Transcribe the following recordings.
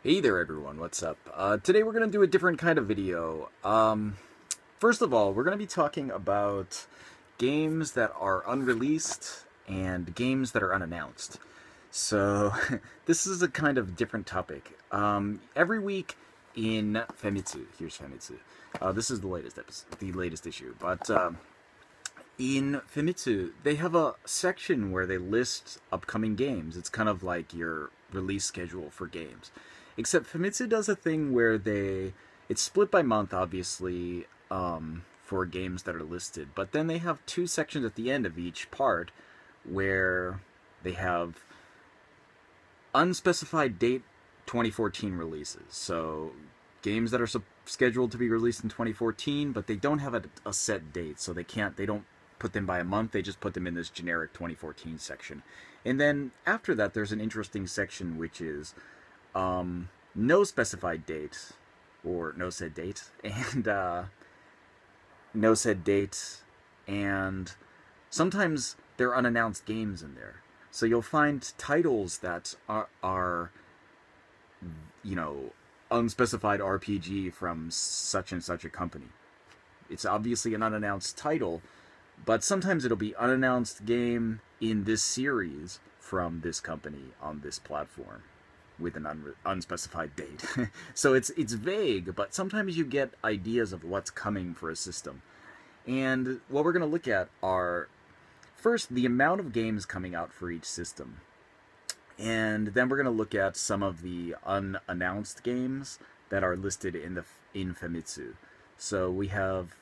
Hey there everyone, what's up? Today we're going to do a different kind of video. First of all, we're going to be talking about games that are unreleased and games that are unannounced. So, this is a kind of different topic. Every week in Famitsu, here's Famitsu. This is the latest episode, the latest issue, but in Famitsu, they have a section where they list upcoming games. It's kind of like your release schedule for games. Except Famitsu does a thing where it's split by month, obviously, for games that are listed. But then they have two sections at the end of each part where they have unspecified date 2014 releases. So games that are scheduled to be released in 2014, but they don't have a set date, so they don't put them by a month, they just put them in this generic 2014 section. And then after that, there's an interesting section which is no specified date, or no said date, and no said date, and sometimes there are unannounced games in there. So you'll find titles that are you know, unspecified RPG from such and such a company. It's obviously an unannounced title, but sometimes it'll be unannounced game in this series from this company on this platform with an unspecified date. So it's vague, but sometimes you get ideas of what's coming for a system. And what we're going to look at are first the amount of games coming out for each system. And then we're going to look at some of the unannounced games that are listed in Famitsu. So we have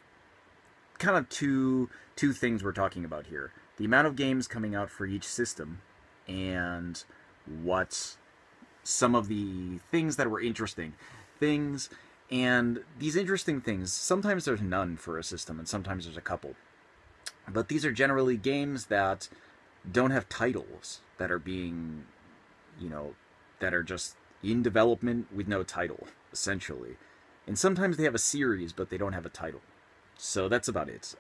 kind of two things we're talking about here: the amount of games coming out for each system, and what some of the things that were interesting things. And these interesting things, sometimes there's none for a system, and sometimes there's a couple. But these are generally games that don't have titles, that are being, that are just in development with no title, essentially. And sometimes they have a series, but they don't have a title. So that's about it.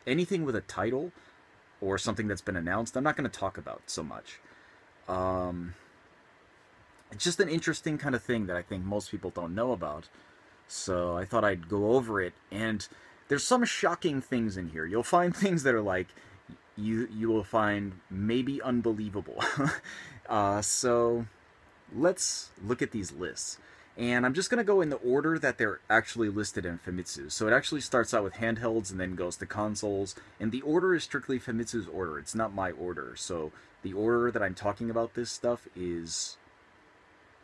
Anything with a title or something that's been announced, I'm not going to talk about so much. It's just an interesting kind of thing that I think most people don't know about. So I thought I'd go over it. And there's some shocking things in here. You'll find things that are like, you will find maybe unbelievable. So let's look at these lists. And I'm just going to go in the order that they're actually listed in Famitsu. So it actually starts out with handhelds and then goes to consoles. And the order is strictly Famitsu's order. It's not my order. So the order that I'm talking about this stuff is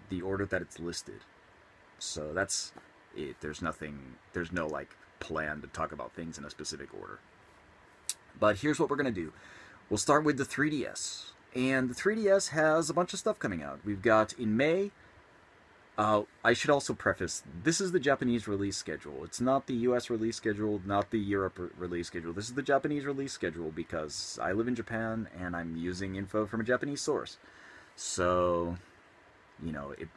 the order that it's listed. So that's it. There's no like plan to talk about things in a specific order. But here's what we're going to do. We'll start with the 3DS. And the 3DS has a bunch of stuff coming out. We've got in May, I should also preface, this is the Japanese release schedule. It's not the US release schedule, not the Europe release schedule. This is the Japanese release schedule because I live in Japan and I'm using info from a Japanese source. So, it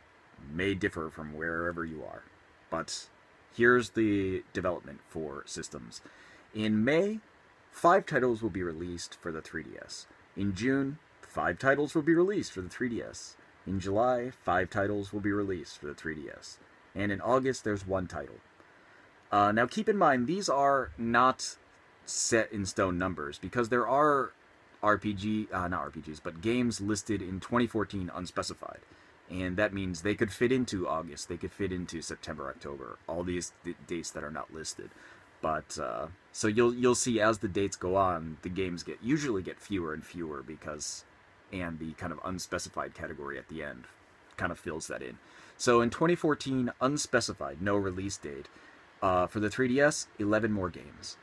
may differ from wherever you are. But here's the development for systems. In May, 5 titles will be released for the 3DS. In June, 5 titles will be released for the 3DS. In July, 5 titles will be released for the 3DS. And in August, there's 1 title. Now keep in mind, these are not set in stone numbers, because there are not RPGs, but games listed in 2014 unspecified. And that means they could fit into August, they could fit into September, October, all these dates that are not listed. But so you'll see as the dates go on, the games usually get fewer and fewer and the kind of unspecified category at the end kind of fills that in. So in 2014, unspecified, no release date. For the 3DS, 11 more games.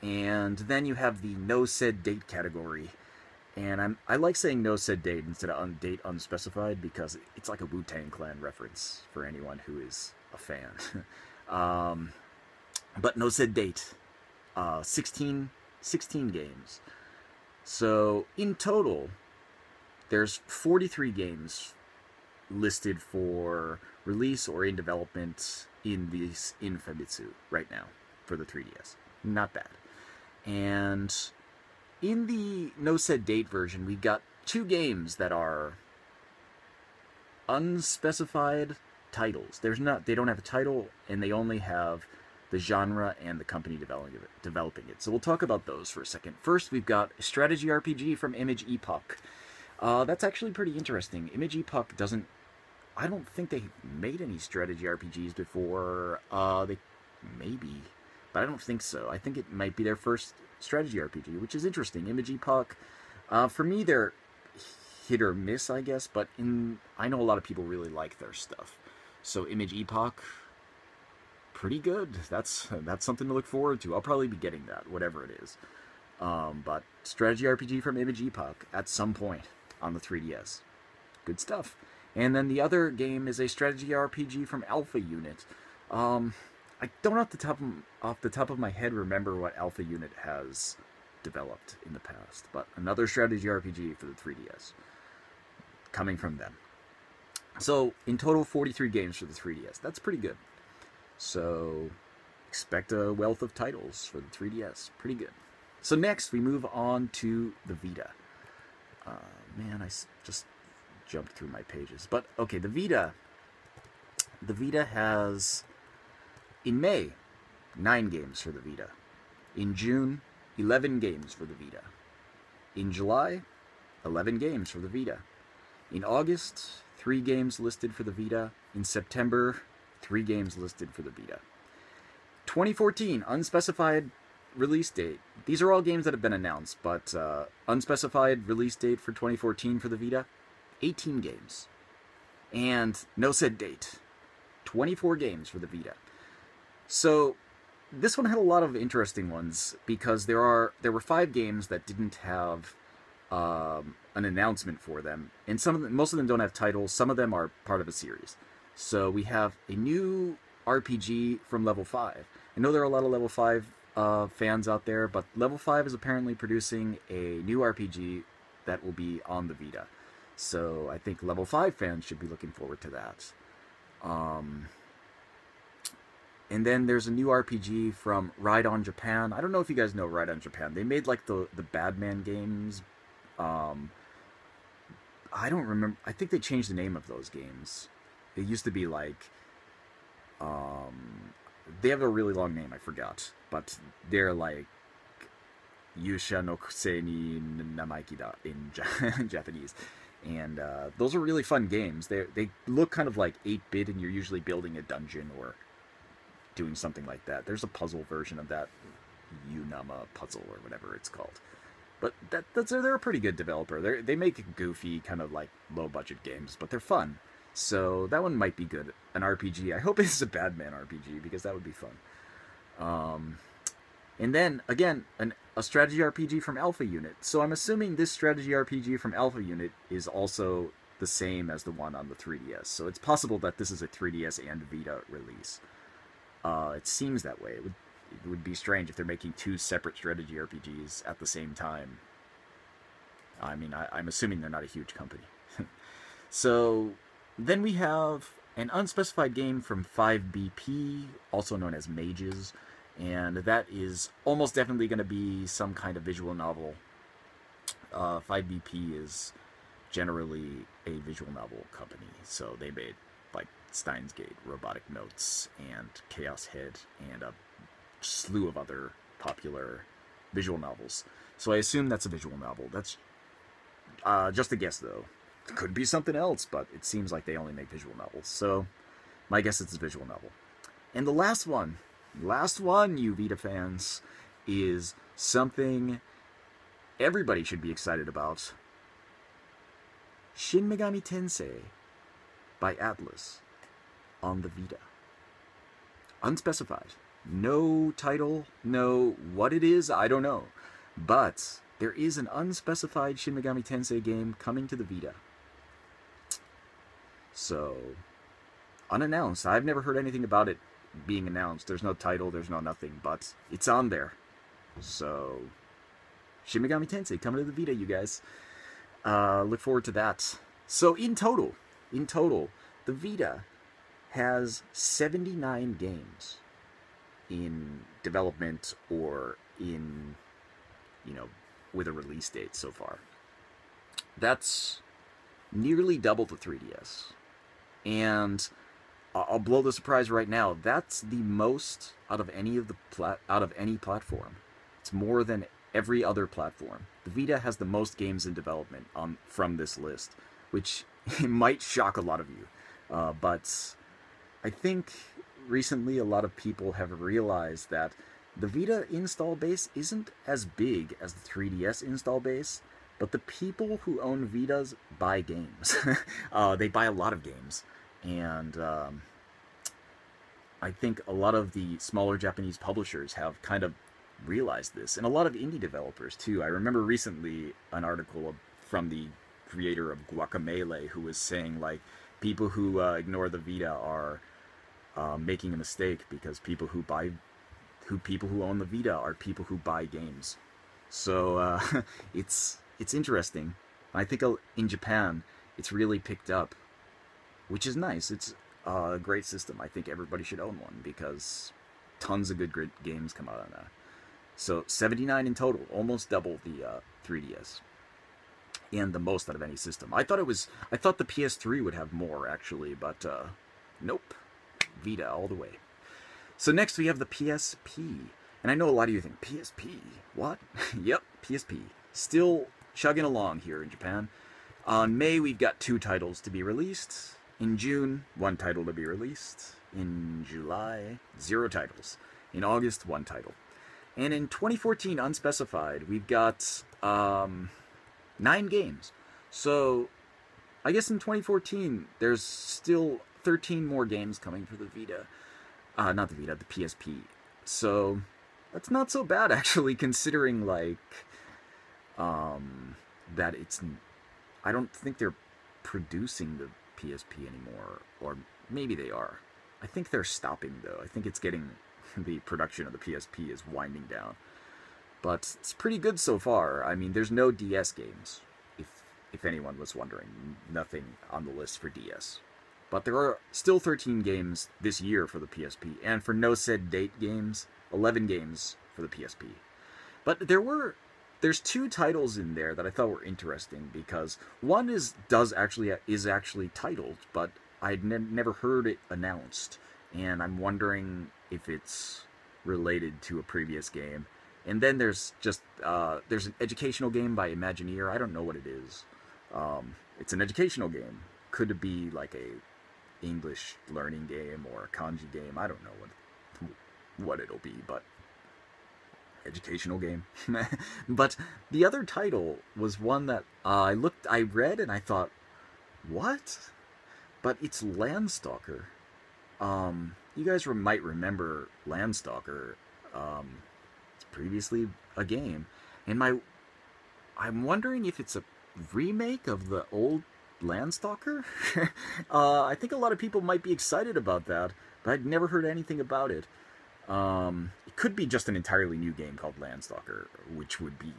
And then you have the no said date category. And I like saying no said date instead of date unspecified because it's like a Wu-Tang Clan reference for anyone who is a fan. But no said date. 16 games. So in total, there's 43 games listed for release or in development in Famitsu right now for the 3DS. Not bad. And in the no said date version, we've got 2 games that are unspecified titles. They don't have a title, and they only have the genre and the company developing it. So we'll talk about those for a second. First, we've got a strategy RPG from Image Epoch. That's actually pretty interesting. Image Epoch doesn't... I don't think they made any strategy RPGs before. They maybe, but I don't think so. I think it might be their first strategy RPG, which is interesting. Image Epoch, for me, they're hit or miss, I guess, but I know a lot of people really like their stuff. So Image Epoch, pretty good. That's something to look forward to. I'll probably be getting that, whatever it is. But strategy RPG from Image Epoch at some point on the 3DS. Good stuff. And then the other game is a strategy RPG from Alpha Unit. I don't off the top of my head remember what Alpha Unit has developed in the past, but another strategy RPG for the 3DS coming from them. So in total, 43 games for the 3DS. That's pretty good. So expect a wealth of titles for the 3DS. Pretty good. So next we move on to the Vita. Man, I just jumped through my pages. But okay, the Vita has, in May, 9 games for the Vita. In June, 11 games for the Vita. In July, 11 games for the Vita. In August, 3 games listed for the Vita. In September, 3 games listed for the Vita. 2014, unspecified release date. These are all games that have been announced, but unspecified release date for 2014 for the Vita, 18 games. And no set date, 24 games for the Vita. So this one had a lot of interesting ones because there were 5 games that didn't have an announcement for them, and most of them don't have titles. Some of them are part of a series. So we have a new RPG from Level 5. I know there are a lot of Level 5 fans out there, but Level 5 is apparently producing a new RPG that will be on the Vita. So I think Level 5 fans should be looking forward to that. And then there's a new RPG from Ride on Japan. I don't know if you guys know Ride on Japan. They made like the Badman games. I don't remember. I think they changed the name of those games. It used to be like... they have a really long name, I forgot. But they're like... Yusha no Kusei ni Namaiki da in Japanese. And those are really fun games. They look kind of like 8-bit, and you're usually building a dungeon or doing something like that. There's a puzzle version of that, Unama puzzle or whatever it's called. But they're a pretty good developer. They make goofy, kind of like low-budget games, but they're fun. So that one might be good. An RPG. I hope it's a Badman RPG, because that would be fun. And then, again, a strategy RPG from Alpha Unit. So I'm assuming this strategy RPG from Alpha Unit is also the same as the one on the 3DS. So it's possible that this is a 3DS and Vita release. It seems that way. It would be strange if they're making 2 separate strategy RPGs at the same time. I mean, I'm assuming they're not a huge company. So then we have an unspecified game from 5BP, also known as Mages. And that is almost definitely going to be some kind of visual novel. 5BP is generally a visual novel company, so they made like Steins Gate, Robotic Notes, and Chaos Head, and a slew of other popular visual novels. So I assume that's a visual novel. That's just a guess, though. It could be something else, but it seems like they only make visual novels. So my guess it's a visual novel. And the last one, you Vita fans, is something everybody should be excited about. Shin Megami Tensei by Atlus on the Vita. Unspecified. No title, no what it is, I don't know. But there is an unspecified Shin Megami Tensei game coming to the Vita. So, unannounced. I've never heard anything about it being announced. There's no title, there's no nothing, but it's on there. So, Shin Megami Tensei coming to the Vita, you guys. Look forward to that. So, in total, the Vita has 79 games in development or in, with a release date so far. That's nearly double the 3DS. And I'll blow the surprise right now. That's the most out of any of the out of any platform. It's more than every other platform. The Vita has the most games in development on from this list, which might shock a lot of you. But I think recently a lot of people have realized that the Vita install base isn't as big as the 3DS install base, but the people who own Vitas buy games. They buy a lot of games. And I think a lot of the smaller Japanese publishers have kind of realized this, and a lot of indie developers too. I remember recently an article from the creator of Guacamelee who was saying like people who ignore the Vita are making a mistake because people who own the Vita are people who buy games. So it's interesting. I think in Japan it's really picked up, which is nice. It's a great system. I think everybody should own one because tons of good games come out on that. So 79 in total, almost double the 3DS, and the most out of any system. I thought the PS3 would have more actually, but nope, Vita all the way. So next we have the PSP, and I know a lot of you think PSP, what? Yep, PSP, still chugging along here in Japan. On May we've got 2 titles to be released. In June, 1 title to be released. In July, 0 titles. In August, 1 title. And in 2014, unspecified, we've got 9 games. So, I guess in 2014, there's still 13 more games coming for the Vita. Not the Vita, the PSP. So, that's not so bad, actually, considering, like, that it's... I don't think they're producing the PSP anymore, or maybe they are. I think they're stopping, though. I think it's getting... the production of the PSP is winding down. But it's pretty good so far. I mean, there's no DS games, if anyone was wondering. Nothing on the list for DS. But there are still 13 games this year for the PSP, and for no said date games, 11 games for the PSP. But there's 2 titles in there that I thought were interesting, because one is actually titled, but I'd never heard it announced, and I'm wondering if it's related to a previous game. And then there's just there's an educational game by Imagineer. I don't know what it is. It's an educational game. Could it be like a English learning game or a kanji game? I don't know what it'll be, but educational game. But the other title was one that I read and I thought, what? But it's Landstalker. You guys might remember Landstalker. It's previously a game, and I'm wondering if it's a remake of the old Landstalker. I think a lot of people might be excited about that, but I'd never heard anything about it. It could be just an entirely new game called Landstalker, which would be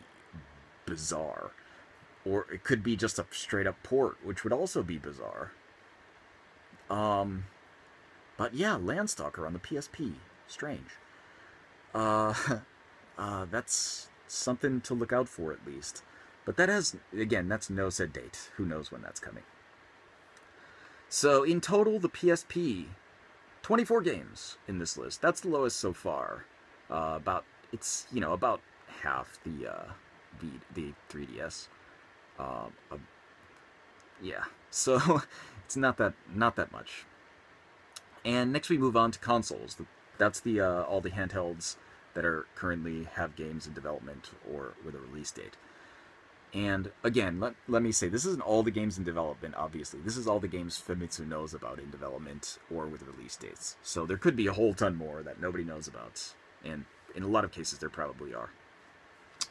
bizarre, or it could be just a straight up port, which would also be bizarre. But yeah, Landstalker on the PSP. Strange. That's something to look out for at least. But that's no set date. Who knows when that's coming. So in total, the PSP, 24 games in this list. That's the lowest so far. About half the 3DS. Yeah. So it's not that much. And next we move on to consoles. That's all the handhelds that are currently have games in development or with a release date. And again, let me say, this isn't all the games in development, obviously. This is all the games Famitsu knows about in development or with release dates. So there could be a whole ton more that nobody knows about. And in a lot of cases, there probably are.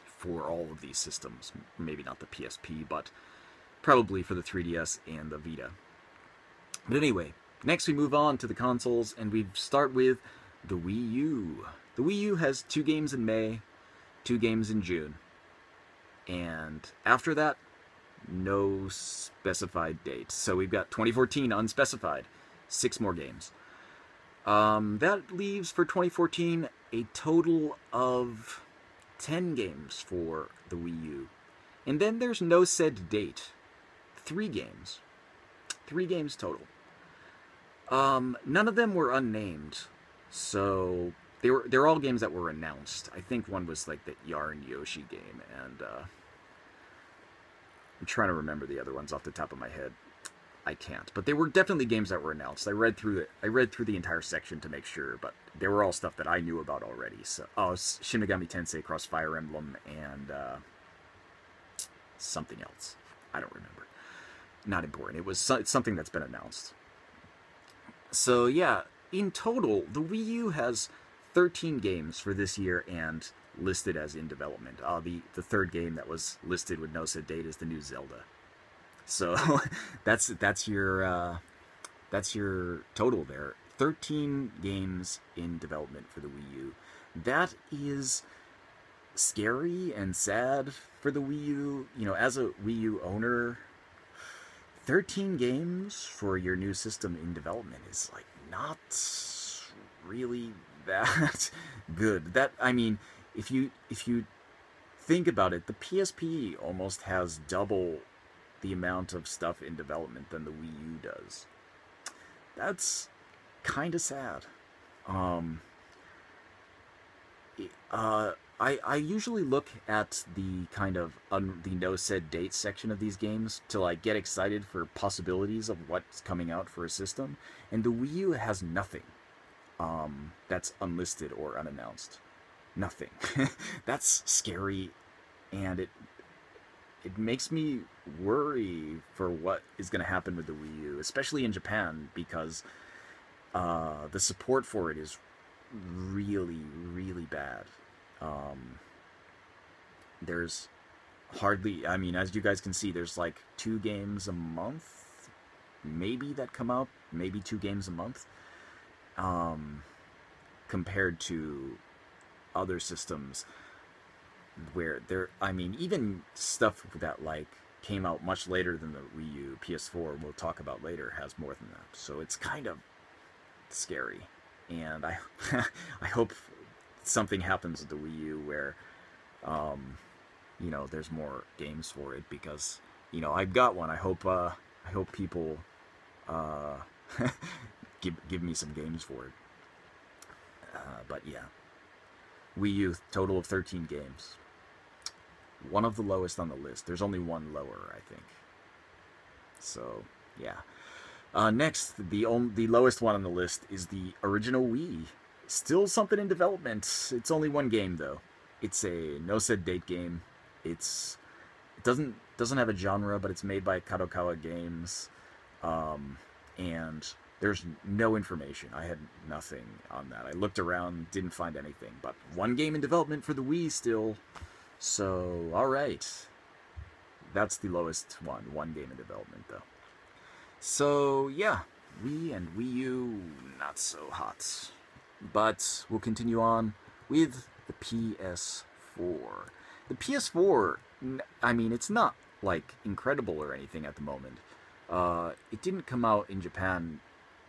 For all of these systems. Maybe not the PSP, but probably for the 3DS and the Vita. But anyway, next we move on to the consoles, and we start with the Wii U. The Wii U has 2 games in May, 2 games in June. And after that, no specified date. So we've got 2014 unspecified, 6 more games. That leaves for 2014 a total of 10 games for the Wii U. And then there's no said date. 3 games. 3 games total. None of them were unnamed, so they're all games that were announced. I think one was like the Yarn Yoshi game, and I'm trying to remember the other ones off the top of my head. I can't, but they were definitely games that were announced. I read through it. I read through the entire section to make sure, but they were all stuff that I knew about already. So, Shin Megami Tensei Cross Fire Emblem and something else. I don't remember. Not important. It's something that's been announced. So yeah, in total, the Wii U has 13 games for this year and listed as in development. The third game that was listed with no set date is the new Zelda. So that's your total there. 13 games in development for the Wii U. That is scary and sad for the Wii U. You know, as a Wii U owner, 13 games for your new system in development is like not really that good. That, I mean, if you think about it, the PSP almost has double the amount of stuff in development than the Wii U does. That's kind of sad. Um, I usually look at the kind of the no said date section of these games to like get excited for possibilities of what's coming out for a system, and the Wii U has nothing that's unlisted or unannounced. Nothing. That's scary, and it makes me worry for what is going to happen with the Wii U, especially in Japan, because the support for it is really, really bad. Um, there's hardly, I mean, as you guys can see, there's like 2 games a month, maybe, that come out, maybe 2 games a month, um, compared to other systems where there, I mean, even stuff that like came out much later than the Wii U, PS4, we'll talk about later, has more than that. So it's kind of scary, and I I hope something happens with the Wii U where you know, there's more games for it, because you know, I've got one. I hope people uh, give me some games for it. But yeah, Wii U total of 13 games. One of the lowest on the list. There's only one lower, I think. So yeah. Next, the lowest one on the list is the original Wii. Still something in development. It's only one game though. It's a no said date game. It doesn't have a genre, but it's made by Kadokawa Games, and there's no information. I had nothing on that. I looked around, didn't find anything. But one game in development for the Wii still. So all right, that's the lowest one. One game in development though. So yeah, Wii and Wii U, not so hot. But we'll continue on with the PS4. The PS4, I mean, it's not like incredible or anything at the moment. It didn't come out in Japan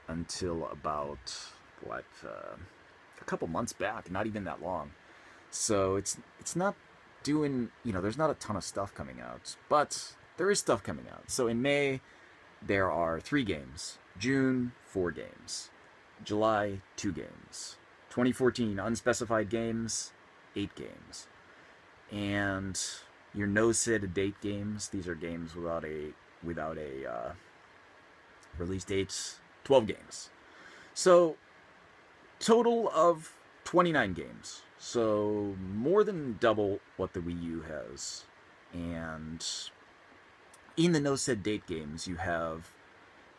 until about a couple months back, not even that long. So it's not doing, you know, there's not a ton of stuff coming out, but there is stuff coming out. So in May, there are 3 games. June, 4 games. July, 2 games. 2014, unspecified games, 8 games. And your no said date games, these are games without a release date, 12 games. So total of 29 games. So more than double what the Wii U has. And in the no said date games, you have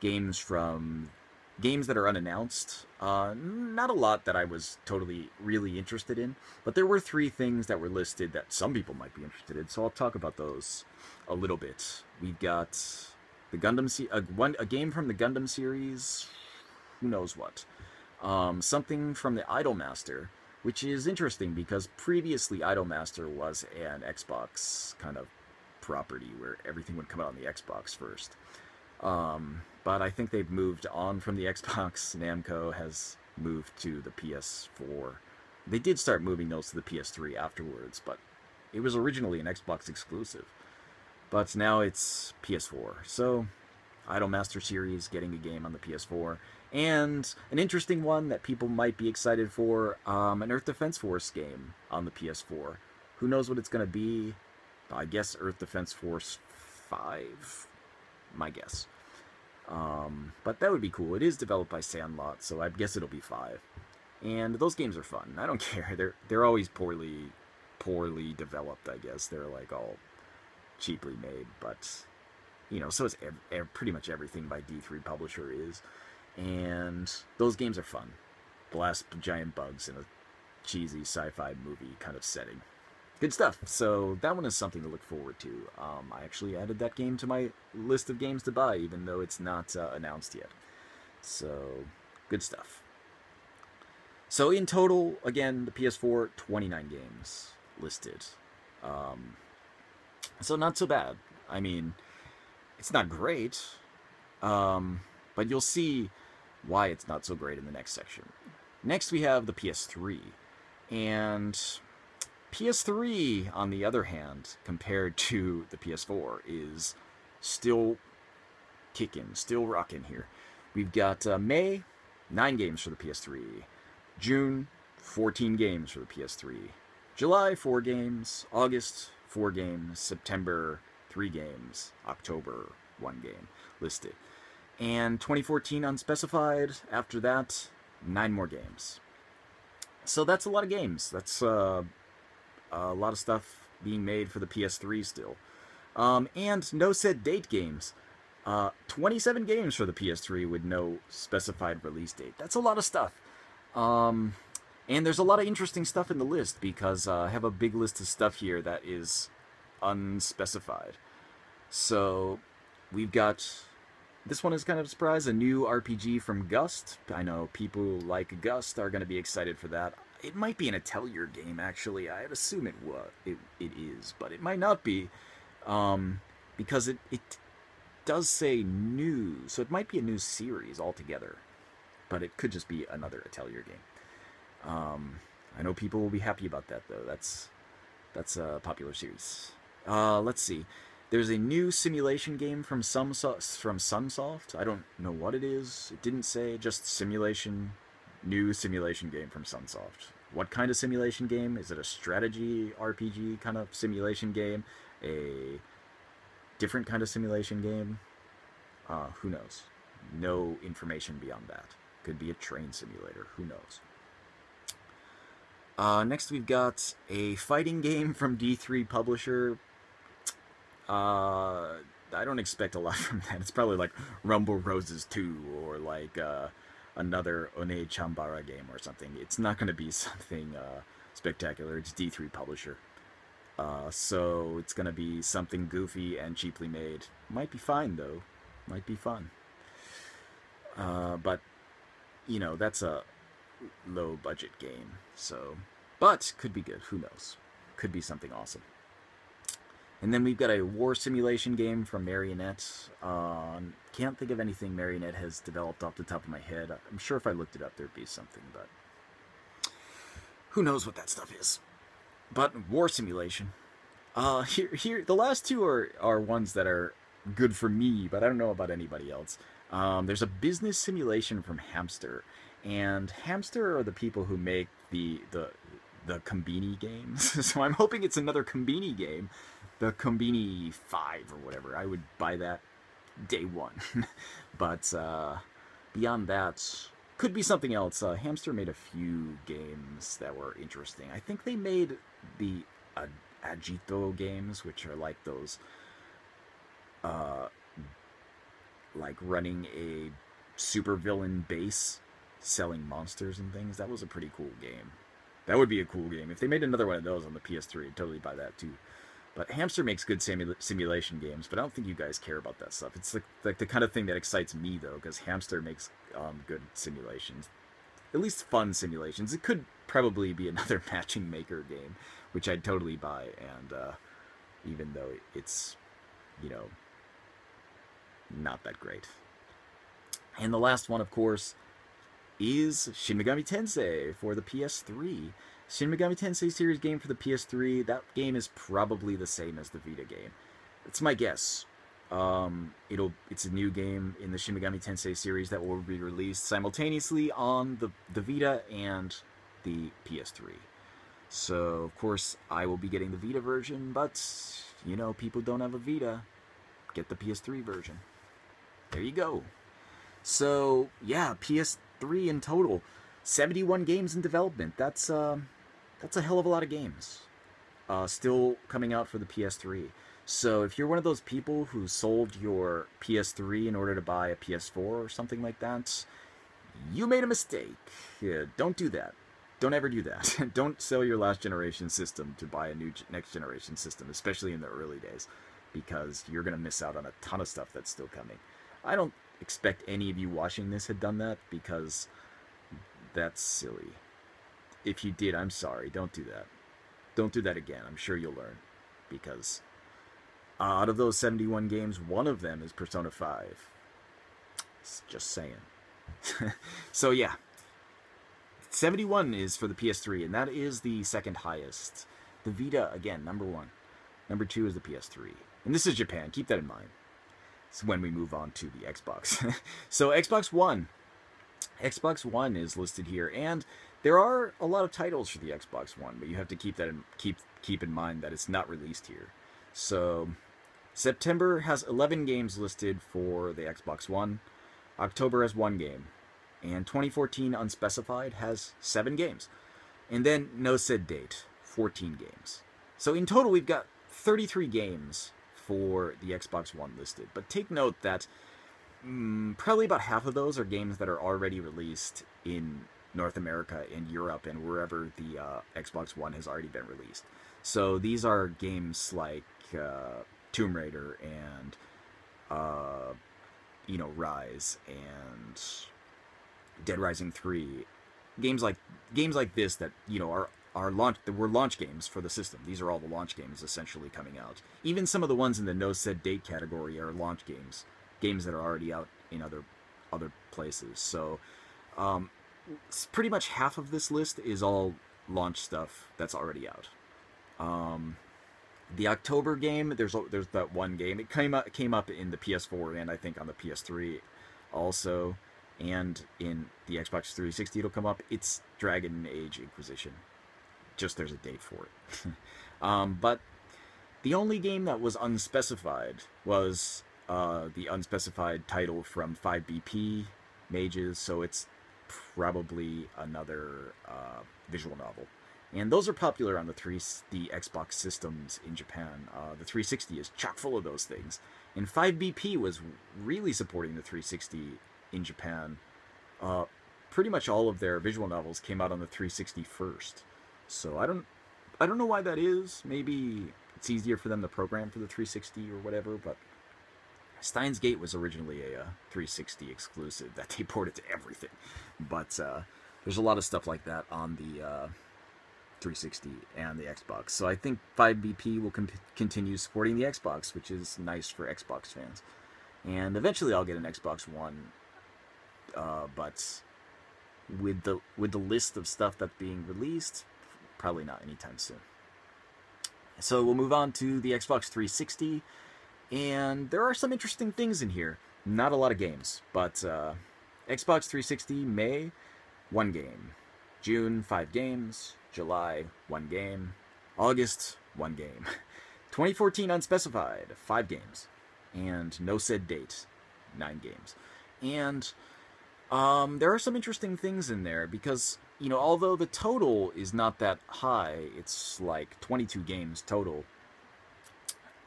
games that are unannounced. Not a lot that I was totally really interested in, but there were 3 things that were listed that some people might be interested in. So I'll talk about those a little bit. We've got the a game from the Gundam series. Who knows what? Something from the Idolmaster, which is interesting because previously Idolmaster was an Xbox kind of property where everything would come out on the Xbox first. But I think they've moved on from the Xbox. Namco has moved to the PS4. They did start moving those to the PS3 afterwards, but it was originally an Xbox exclusive. But now it's PS4. So Idolmaster series getting a game on the PS4, and an interesting one that people might be excited for, an Earth Defense Force game on the PS4. Who knows what it's going to be? I guess Earth Defense Force 5, my guess. But that would be cool. It is developed by Sandlot, so I guess it'll be 5. And those games are fun. I don't care. They're always poorly developed, I guess. They're like all cheaply made, but you know, so is pretty much everything by D3 Publisher is. And those games are fun. Blast giant bugs in a cheesy sci-fi movie kind of setting. Good stuff. So that one is something to look forward to. I actually added that game to my list of games to buy, even though it's not announced yet. So, good stuff. So in total, again, the PS4, 29 games listed. So not so bad. I mean, it's not great, but you'll see why it's not so great in the next section. Next we have the PS3, and PS3, on the other hand, compared to the PS4, is still kicking, still rocking here. We've got May, 9 games for the PS3. June, 14 games for the PS3. July, 4 games. August, 4 games. September, 3 games. October, 1 game listed. And 2014 unspecified. After that, 9 more games. So that's a lot of games. That's a lot of stuff being made for the PS3 still. And no set date games. 27 games for the PS3 with no specified release date. That's a lot of stuff. And there's a lot of interesting stuff in the list because I have a big list of stuff here that is unspecified. So we've got, this one is kind of a surprise, a new RPG from Gust. I know people who like Gust are going to be excited for that. It might be an Atelier game, actually. I'd assume it is, but it might not be, because it does say new, so it might be a new series altogether, but it could just be another Atelier game. I know people will be happy about that, though. That's a popular series. Let's see. There's a new simulation game from Sunsoft. I don't know what it is. It didn't say, just simulation. New simulation game from Sunsoft. What kind of simulation game? Is it a strategy RPG kind of simulation game? A different kind of simulation game? Who knows? No information beyond that. Could be a train simulator. Who knows? Next we've got a fighting game from D3 Publisher. I don't expect a lot from that. It's probably like Rumble Roses 2 or like another One Chambara game or something. It's not going to be something spectacular. It's D3 Publisher. So it's going to be something goofy and cheaply made. Might be fine, though. Might be fun. But, you know, that's a low-budget game. So, but could be good. Who knows? Could be something awesome. And then we've got a war simulation game from Marionette. Can't think of anything Marionette has developed off the top of my head. I'm sure if I looked it up, there'd be something, but who knows what that stuff is. But war simulation. Here, the last two are ones that are good for me, but I don't know about anybody else. There's a business simulation from Hamster, and Hamster are the people who make the Combini games. So I'm hoping it's another Combini game. The Combini 5 or whatever. I would buy that day one. But beyond that, could be something else. Hamster made a few games that were interesting. I think they made the Agito games, which are like those, like running a supervillain base, selling monsters and things. That was a pretty cool game. That would be a cool game. If they made another one of those on the PS3, I'd totally buy that too. But Hamster makes good simulation games, but I don't think you guys care about that stuff. It's like the kind of thing that excites me, though, because Hamster makes good simulations. At least fun simulations. It could probably be another matching maker game, which I'd totally buy, and even though it's, you know, not that great. And the last one, of course, is Shin Megami Tensei for the PS3. Shin Megami Tensei series game for the PS3. That game is probably the same as the Vita game. It's my guess. It's a new game in the Shin Megami Tensei series that will be released simultaneously on the Vita and the PS3. So of course I will be getting the Vita version, but you know, people don't have a Vita, get the PS3 version. There you go. So yeah, PS3 in total, 71 games in development. That's a hell of a lot of games. Still coming out for the PS3. So if you're one of those people who sold your PS3 in order to buy a PS4 or something like that, you made a mistake. Yeah, don't do that. Don't ever do that. Don't sell your last generation system to buy a new next generation system, especially in the early days, because you're going to miss out on a ton of stuff that's still coming. I don't expect any of you watching this had done that, because that's silly. If you did, I'm sorry. Don't do that. Don't do that again. I'm sure you'll learn, because out of those 71 games, one of them is Persona 5. Just saying. So yeah, 71 is for the PS3, and that is the second highest. The Vita, again, number 1. Number 2 is the PS3. And this is Japan. Keep that in mind. It's when we move on to the Xbox. So Xbox One. Xbox One is listed here, and there are a lot of titles for the Xbox One, but you have to keep that keep in mind that it's not released here. So September has 11 games listed for the Xbox One. October has 1 game. And 2014 Unspecified has 7 games. And then no said date, 14 games. So in total, we've got 33 games for the Xbox One listed. But take note that probably about half of those are games that are already released in North America and Europe and wherever the Xbox One has already been released. So these are games like Tomb Raider and Rise and Dead Rising 3, games like this that are launch games for the system. These are all the launch games essentially coming out. Even some of the ones in the no said date category are launch games that are already out in other places. So pretty much half of this list is all launch stuff that's already out. The October game, there's that one game. It came up in the PS4 and I think on the PS3 also, and in the Xbox 360 it'll come up. It's Dragon Age Inquisition. Just there's a date for it. But the only game that was unspecified was the unspecified title from 5BP Mages, so it's probably another visual novel. And those are popular on the Xbox systems in Japan. The 360 is chock full of those things. And 5BP was really supporting the 360 in Japan. Pretty much all of their visual novels came out on the 360 first. So I don't know why that is. Maybe it's easier for them to program for the 360 or whatever, but Steins Gate was originally a 360 exclusive that they ported to everything. But there's a lot of stuff like that on the 360 and the Xbox. So I think 5BP will continue supporting the Xbox, which is nice for Xbox fans. And eventually I'll get an Xbox One, but with the list of stuff that's being released, probably not anytime soon. So we'll move on to the Xbox 360, and there are some interesting things in here. Not a lot of games, but Xbox 360 May, 1 game. June, 5 games. July, 1 game. August, 1 game. 2014 Unspecified, 5 games. And no said date, 9 games. And there are some interesting things in there because, although the total is not that high, it's like 22 games total.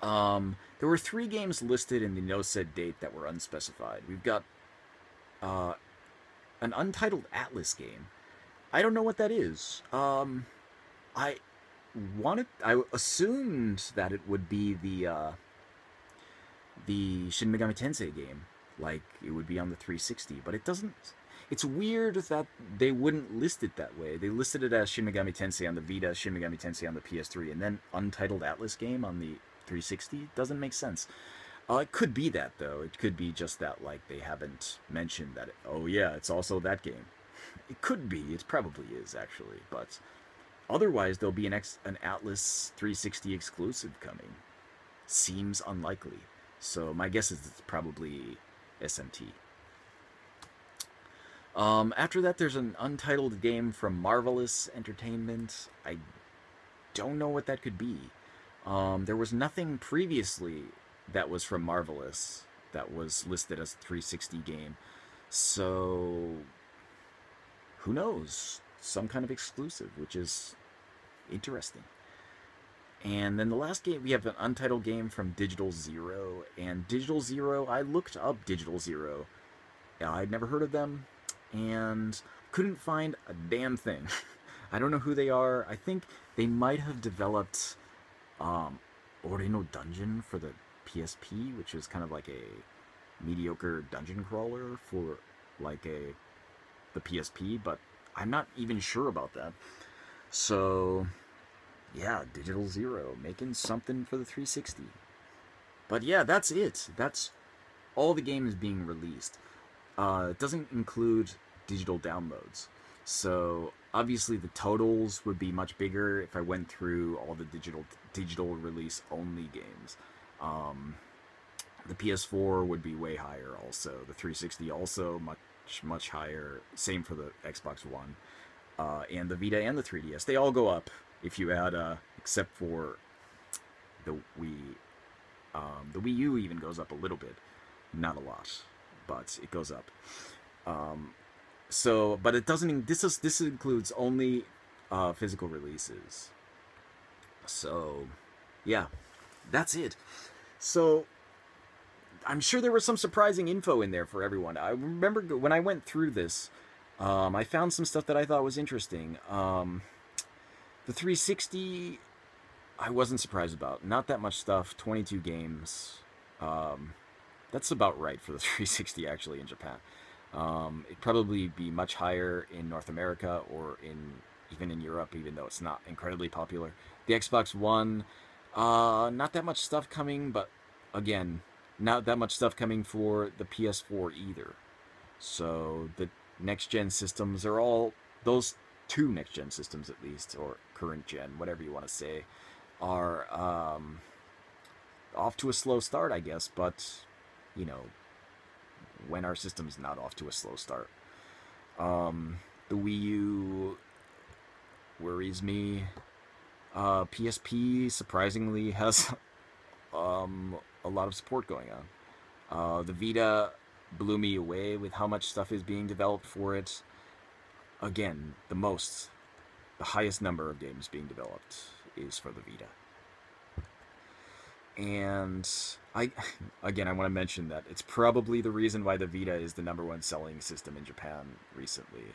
There were 3 games listed in the no said date that were unspecified. We've got an untitled Atlas game. I don't know what that is. I assumed that it would be the Shin Megami Tensei game, like it would be on the 360, but it doesn't. It's weird that they wouldn't list it that way. They listed it as Shin Megami Tensei on the Vita, Shin Megami Tensei on the PS3, and then Untitled Atlas game on the 360. Doesn't make sense. It could be that, though. It could be just that, like, they haven't mentioned that, oh yeah, it's also that game. It could be. It probably is, actually. But otherwise, there'll be an Atlas 360 exclusive coming. Seems unlikely. So my guess is it's probably SMT. After that, there's an untitled game from Marvelous Entertainment. I don't know what that could be. There was nothing previously that was from Marvelous that was listed as a 360 game. So, who knows? Some kind of exclusive, which is interesting. And then the last game, we have an untitled game from Digital Zero. And Digital Zero, I looked up Digital Zero. I'd never heard of them, and couldn't find a damn thing. I don't know who they are. I think they might have developed Orino Dungeon for the PSP, which is kind of like a mediocre dungeon crawler for like the PSP, but I'm not even sure about that. So yeah, Digital Zero making something for the 360. But yeah, that's it. That's all the games being released. It doesn't include digital downloads. So obviously the totals would be much bigger if I went through all the digital release only games. The PS4 would be way higher also. The 360 also much higher. Same for the Xbox One. And the Vita and the 3DS. They all go up if you add, except for the Wii. The Wii U even goes up a little bit. Not a lot, but it goes up. So, but it doesn't. This includes only physical releases. So, yeah, that's it. So, I'm sure there was some surprising info in there for everyone. I remember when I went through this, I found some stuff that I thought was interesting. The 360, I wasn't surprised about. Not that much stuff. 22 games. That's about right for the 360 actually in Japan. It'd probably be much higher in North America or even in Europe, even though it's not incredibly popular. The Xbox One, not that much stuff coming, but again, not that much stuff coming for the PS4 either. So the next-gen systems are all, those two next-gen systems at least, or current gen, whatever you want to say, are off to a slow start, I guess, but, you know, when our system's not off to a slow start. The Wii U worries me. PSP surprisingly has a lot of support going on. The Vita blew me away with how much stuff is being developed for it. Again, the highest number of games being developed is for the Vita. And I want to mention that it's probably the reason why the Vita is the #1 selling system in Japan recently.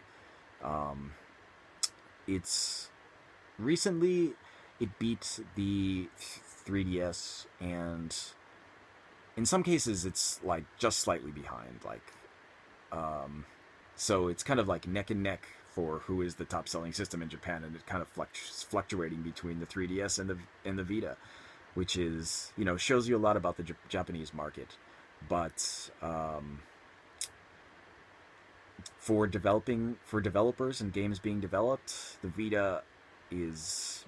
Recently it beat the 3DS, and in some cases it's like just slightly behind. So it's kind of like neck and neck for who is the top selling system in Japan, and it kind of fluctuating between the 3DS and the Vita, which is, you know, shows you a lot about the Japanese market. But for developers and games being developed, the Vita is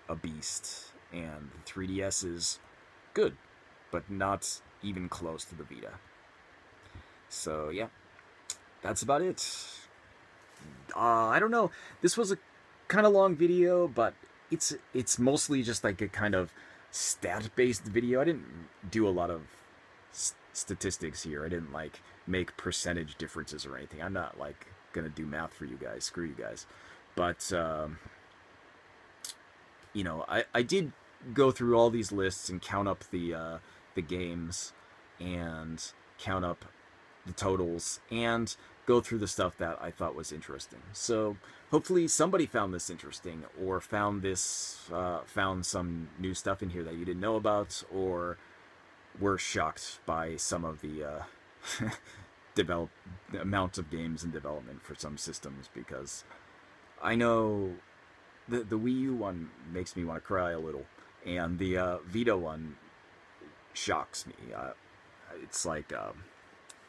a beast, and the 3DS is good, but not even close to the Vita. So yeah, that's about it. I don't know. This was a kind of long video, but it's mostly just like a kind of stat-based video. I didn't do a lot of statistics here. I didn't like make percentage differences or anything. I'm not like gonna do math for you guys. Screw you guys. But you know, I did go through all these lists and count up the games and count up the totals and go through the stuff that I thought was interesting. So hopefully somebody found this interesting, or found some new stuff in here that you didn't know about, or were shocked by some of the the amount of games in development for some systems, because I know the Wii U one makes me want to cry a little, and the Vita one shocks me. It's like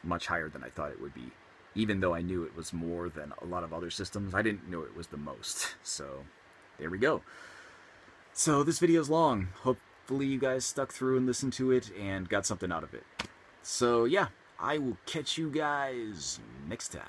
much higher than I thought it would be. Even though I knew it was more than a lot of other systems, I didn't know it was the most. So, there we go. So, this video's long. hopefully you guys stuck through and listened to it and got something out of it. So yeah, I will catch you guys next time.